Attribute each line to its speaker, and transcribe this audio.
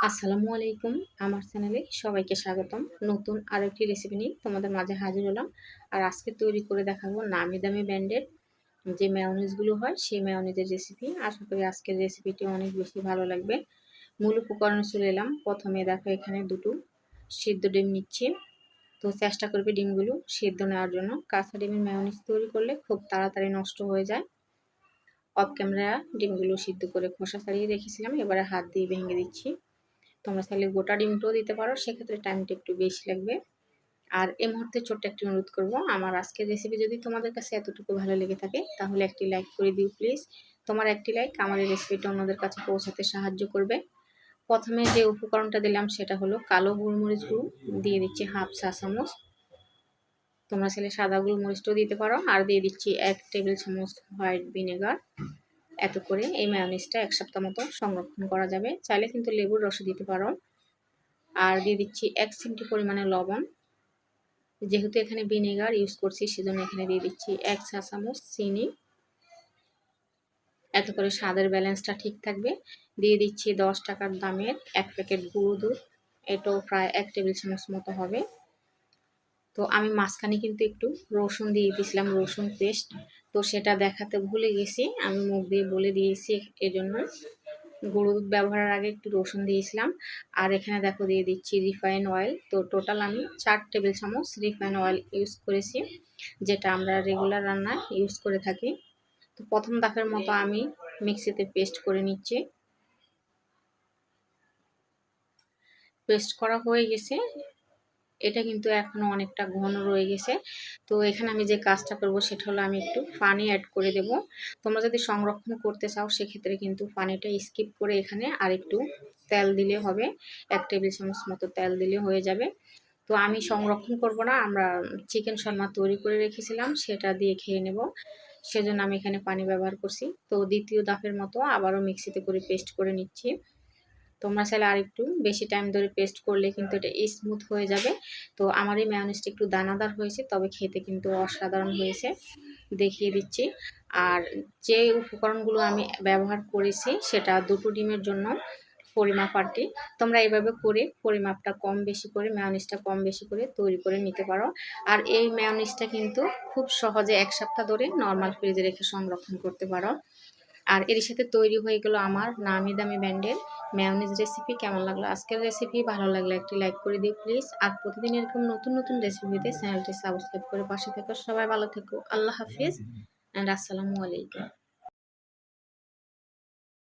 Speaker 1: আসসালামু আলাইকুম। আমার চ্যানেলে সবাইকে স্বাগতম। নতুন আরো একটি রেসিপি নিয়ে তোমাদের মাঝে হাজির হলাম। আর আজকে তৈরি করে দেখাবো নামি দামি ব্র্যান্ডের যে মেয়োনিজগুলো হয় সেই মেয়োনিজের রেসিপি। আশা করি আজকের রেসিপিটি অনেক বেশি ভালো লাগবে। মূল উপকরণে চলে এলাম। প্রথমে দেখো এখানে দুটো সিদ্ধ ডিম নিচ্ছি। তো চেষ্টা করবে ডিমগুলো সিদ্ধ নেওয়ার জন্য। কাঁচা ডিমের মেয়োনিজ তৈরি করলে খুব তাড়াতাড়ি নষ্ট হয়ে যায়। অফ ক্যামেরা ডিমগুলো সিদ্ধ করে খোসা ছাড়িয়ে রেখেছিলাম। এবারে হাত দিয়ে ভেঙে দিচ্ছি। তোমরা চাইলে গোটা ডিমটাও দিতে পারো, সেক্ষেত্রে টাইমটা একটু বেশি লাগবে। আর এই মুহূর্তে ছোট্ট একটি অনুরোধ করব, আমার আজকের রেসিপি যদি তোমাদের কাছে এতটুকু ভালো লেগে থাকে তাহলে একটি লাইক করে দিও প্লিজ। তোমার একটি লাইক আমার এই রেসিপিটা অন্যদের কাছে পৌঁছাতে সাহায্য করবে। প্রথমে যে উপকরণটা দিলাম সেটা হলো কালো গোলমরিচ গুঁড়ো, দিয়ে দিচ্ছি হাফ চা চামচ। তোমরা চাইলে সাদা গোলমরিচটাও দিতে পারো। আর দিয়ে দিচ্ছি 1 টেবিল চামচ হোয়াইট ভিনেগার। এত করে এই মেয়োনিজটা 1 সপ্তাহ মতো সংরক্ষণ করা যাবে। চাইলে কিন্তু লেবুর রস দিতে পারো। আর দিয়ে দিচ্ছি 1 চিমটি পরিমাণে লবণ। যেহেতু এখানে ভিনেগার ইউজ করছি সেজন্য এখানে দিয়ে দিচ্ছি 1 চা চামচ চিনি। এত করে স্বাদের ব্যালেন্সটা ঠিক থাকবে। দিয়ে দিচ্ছি 10 টাকার দামের 1 প্যাকেট গুঁড়ো দুধ। এটাও প্রায় 1 টেবিল চামচ মতো হবে। তো আমি মাঝখানে কিন্তু একটু রসুন দিয়ে দিয়েছিলাম, রসুন পেস্ট। তো সেটা দেখাতে ভুলে গেছি, আমি মুখ দিয়ে বলে দিয়েছি, এজন্য গুঁড়ো দুধ ব্যবহারের আগে একটু রসুন দিয়েছিলাম। আর এখানে দেখো দিয়ে দিচ্ছি রিফাইন অয়েল। তো টোটাল আমি 4 টেবিল চামচ রিফাইন অয়েল ইউজ করেছি, যেটা আমরা রেগুলার রান্নায় ইউজ করে থাকি। তো প্রথম ধাপের মতো আমি মিক্সিতে পেস্ট করে নিচ্ছি। পেস্ট করা হয়ে গেছে। এটা কিন্তু এখনো অনেকটা ঘন রয়ে গেছে। তো এখানে আমি যে কাজটা করব সেটা হলো আমি একটু পানি অ্যাড করে দেব। তোমরা যদি সংরক্ষণ করতে চাও সেক্ষেত্রে কিন্তু পানিটা স্কিপ করে এখানে আর একটু তেল দিলে হবে। 1 টেবিল চামচ মতো তেল দিলে হয়ে যাবে। তো আমি সংরক্ষণ করব না, আমরা চিকেন শর্মা তৈরি করে রেখেছিলাম সেটা দিয়ে খেয়ে নেব, সেজন্য আমি এখানে পানি ব্যবহার করছি। তো দ্বিতীয় ধাপের মতো আবারও মিক্সিতে করে পেস্ট করে নিচ্ছি। তোমরা চাইলে আরেকটু বেশি টাইম ধরে পেস্ট করলে কিন্তু এটা স্মুথ হয়ে যাবে। তো আমার এই মেয়োনিজটা একটু দানাদার হয়েছে, তবে খেতে কিন্তু অসাধারণ হয়েছে, দেখিয়ে দিচ্ছি। আর যে উপকরণগুলো আমি ব্যবহার করেছি সেটা দুটো ডিমের জন্য পরিমাপ আর কি। তোমরা এভাবে করে পরিমাপটা কম বেশি করে, মেয়োনিজটা কম বেশি করে তৈরি করে নিতে পারো। আর এই মেয়োনিজটা কিন্তু খুব সহজে 1 সপ্তাহ ধরে নর্মাল ফ্রিজে রেখে সংরক্ষণ করতে পারো। আর এর সাথে তৈরি হয়ে গেল আমার নামি দামি ব্র্যান্ডের মেয়োনিজ রেসিপি। কেমন লাগলো আজকের রেসিপি? ভালো লাগলে একটি লাইক করে দিও প্লিজ। আর প্রতিদিন এরকম নতুন নতুন রেসিপিতে চ্যানেলটি সাবস্ক্রাইব করে পাশে থেকো। সবাই ভালো থেকো। আল্লাহ হাফিজ অ্যান্ড আসসালামু আলাইকুম।